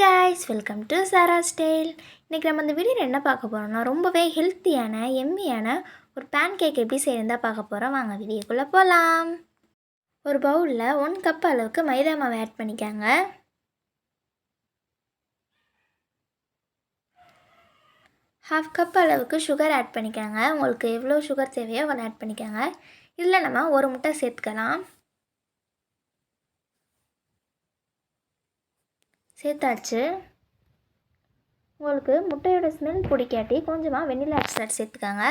guys, welcome to saarasstyle. இன்னைக்கு நம்ம இந்த வீடியோல என்ன பார்க்க போறோம்னா ரொம்பவே ஹெல்த்தியான எம்மியான ஒரு pancake எப்படி செய்யறதா பார்க்க போறோம். வாங்க வீடியோக்குள்ள போலாம். ஒரு பவுல்ல 1 கப் அளவுக்கு மைதா மாவு ஆட் பண்ணிக்கங்க. 1/2 கப் அளவுக்கு sugar ஆட் பண்ணிக்கங்க. உங்களுக்கு எவ்வளவு sugar தேவையோ அவ்வளவு ஆட் பண்ணிக்கங்க. இதுல நம்ம ஒரு முட்டை சேர்த்துக்கலாம். சேர்த்தாச்சு. உங்களுக்கு முட்டையோட ஸ்மெல் பிடிக்காட்டி கொஞ்சமாக வெண்ணிலா எக்ஸ்ட்ராக்ட் சேர்த்துக்கோங்க.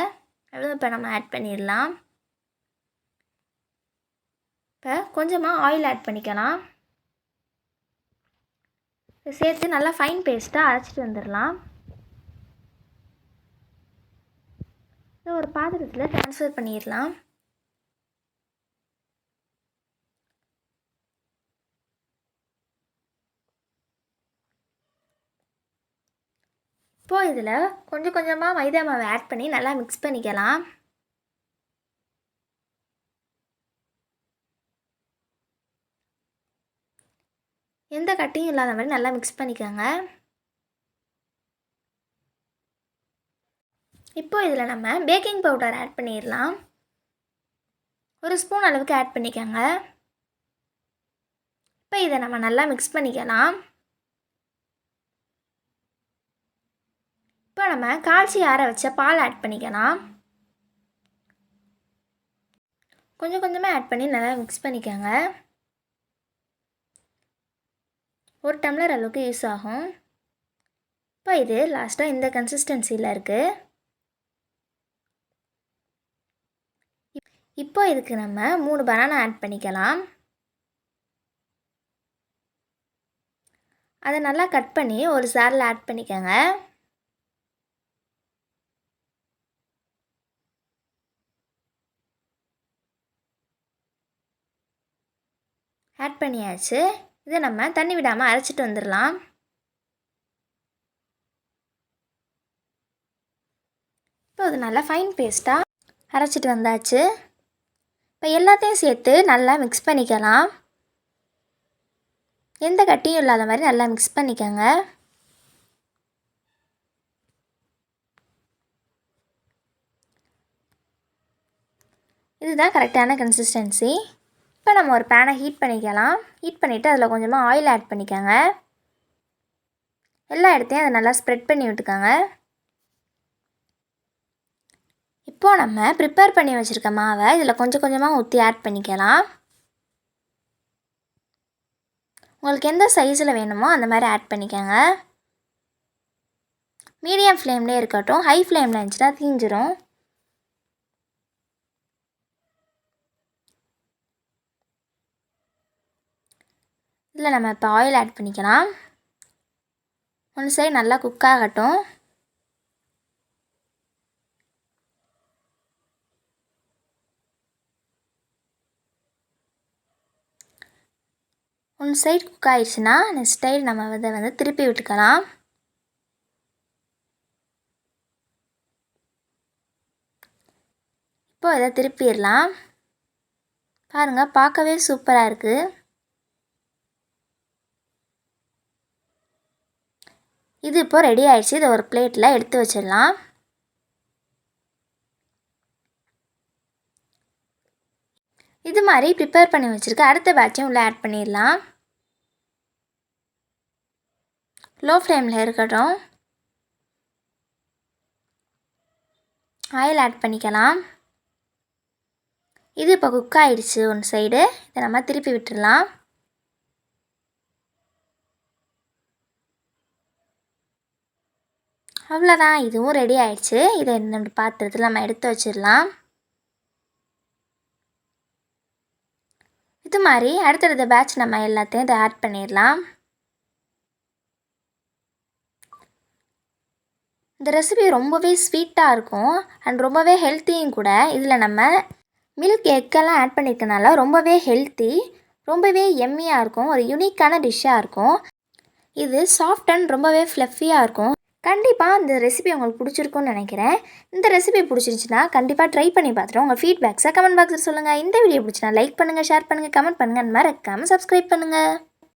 அவ்வளோ இப்போ நம்ம ஆட் பண்ணிடலாம். இப்போ கொஞ்சமாக ஆயில் ஆட் பண்ணிக்கலாம். சேர்த்து நல்லா ஃபைன் பேஸ்ட்டாக அரைச்சிட்டு வந்துடலாம். ஒரு பாத்திரத்தில் ட்ரான்ஸ்ஃபர் பண்ணிடலாம். இப்போ இதில் கொஞ்சம் கொஞ்சமாக மைதா மாவை ஆட் பண்ணி நல்லா மிக்ஸ் பண்ணிக்கலாம். எந்த கட்டியும் இல்லாத மாதிரி நல்லா மிக்ஸ் பண்ணிக்கோங்க. இப்போ இதில் நம்ம பேக்கிங் பவுடர் ஆட் பண்ணிடலாம். 1 ஸ்பூன் அளவுக்கு ஆட் பண்ணிக்கோங்க. இப்போ இதை நம்ம நல்லா மிக்ஸ் பண்ணிக்கலாம். இப்போ நம்ம காய்ச்சி ஆற வச்ச பால் ஆட் பண்ணிக்கலாம். கொஞ்சம் கொஞ்சமாக ஆட் பண்ணி நல்லா மிக்ஸ் பண்ணிக்கோங்க. 1 டம்ளர் அளவுக்கு யூஸ் ஆகும். இப்போ இது லாஸ்ட்டாக இந்த கன்சிஸ்டன்சியில் இருக்குது. இப்போ இதுக்கு நம்ம 3 பனானா ஆட் பண்ணிக்கலாம். அதை நல்லா கட் பண்ணி ஒரு ஜாரில் ஆட் பண்ணிக்கோங்க. ஆட் பண்ணியாச்சு. இதை நம்ம தண்ணி விடாமல் அரைச்சிட்டு வந்துடலாம். இப்போ அது நல்லா ஃபைன் பேஸ்ட்டாக அரைச்சிட்டு வந்தாச்சு. இப்போ எல்லாத்தையும் சேர்த்து நல்லா மிக்ஸ் பண்ணிக்கலாம். எந்த கட்டியும் இல்லாத மாதிரி நல்லா மிக்ஸ் பண்ணிக்கோங்க. இதுதான் கரெக்டான கன்சிஸ்டன்சி. இப்போ நம்ம ஒரு பேனை ஹீட் பண்ணிக்கலாம். ஹீட் பண்ணிவிட்டு அதில் கொஞ்சமாக ஆயில் ஆட் பண்ணிக்கோங்க. எல்லா இடத்தையும் அதை நல்லா ஸ்ப்ரெட் பண்ணி விட்டுக்கோங்க. இப்போது நம்ம ப்ரிப்பேர் பண்ணி வச்சுருக்க மாவை இதில் கொஞ்சம் கொஞ்சமாக ஊற்றி ஆட் பண்ணிக்கலாம். உங்களுக்கு எந்த சைஸில் வேணுமோ அந்த மாதிரி ஆட் பண்ணிக்கோங்க. மீடியம் ஃப்ளேம்லேயே இருக்கட்டும். ஹை ஃப்ளேமில் இருந்துச்சுன்னா தீஞ்சிரும். இதில் நம்ம இப்போ ஆயில் ஆட் பண்ணிக்கலாம். ஒன் சைடு நல்லா குக் ஆகட்டும். ஒன் சைடு குக் ஆயிடுச்சுன்னா நெக்ஸ்ட் சைடு நம்ம இதை வந்து திருப்பி விட்டுக்கலாம். இப்போ இதை திருப்பிடலாம். பாருங்கள், பார்க்கவே சூப்பராக இருக்குது. இது இப்போ ரெடி ஆயிடுச்சு. இதை ஒரு பிளேட்டில் எடுத்து வச்சிடலாம். இது மாதிரி ப்ரிப்பேர் பண்ணி வச்சுருக்க அடுத்த பேட்சையும் உள்ளே ஆட் பண்ணிடலாம். லோ ஃப்ளேமில் இருக்கட்டும். ஆயில் ஆட் பண்ணிக்கலாம். இது இப்போ குக் ஆகிடுச்சு ஒன் சைடு. இதை நம்ம திருப்பி விட்டுடலாம். அவ்வளோதான், இதுவும் ரெடி ஆயிடுச்சு. இதை நம்ம பாத்திரத்தில் நம்ம எடுத்து வச்சிடலாம். இது மாதிரி அடுத்தடுத்த பேட்ச் நம்ம எல்லாத்தையும் இதை ஆட் பண்ணிடலாம். இந்த ரெசிபி ரொம்பவே ஸ்வீட்டாக இருக்கும் அண்ட் ரொம்பவே ஹெல்த்தியும் கூட. இதில் நம்ம மில்க் எக்கெல்லாம் ஆட் பண்ணியிருக்கனால ரொம்பவே ஹெல்த்தி, ரொம்பவே எம்மியாக இருக்கும். ஒரு யூனிக்கான டிஷ்ஷாக இருக்கும். இது சாஃப்ட் அண்ட் ரொம்பவே ஃப்ளஃபியாக இருக்கும். கண்டிப்பாக இந்த ரெசிபி உங்களுக்கு பிடிச்சிருக்குன்னு நினைக்கிறேன். இந்த ரெசிபி பிடிச்சிருந்துச்சுன்னா கண்டிப்பாக ட்ரை பண்ணி பார்த்துட்டு உங்கள் ஃபீட்பேக்ஸை கமெண்ட் பாக்ஸில் சொல்லுங்கள். இந்த வீடியோ பிடிச்சினா லைக் பண்ணுங்கள், ஷேர் பண்ணுங்கள், கமெண்ட் பண்ணுங்கள். மறக்காமல் சப்ஸ்கிரைப் பண்ணுங்கள்.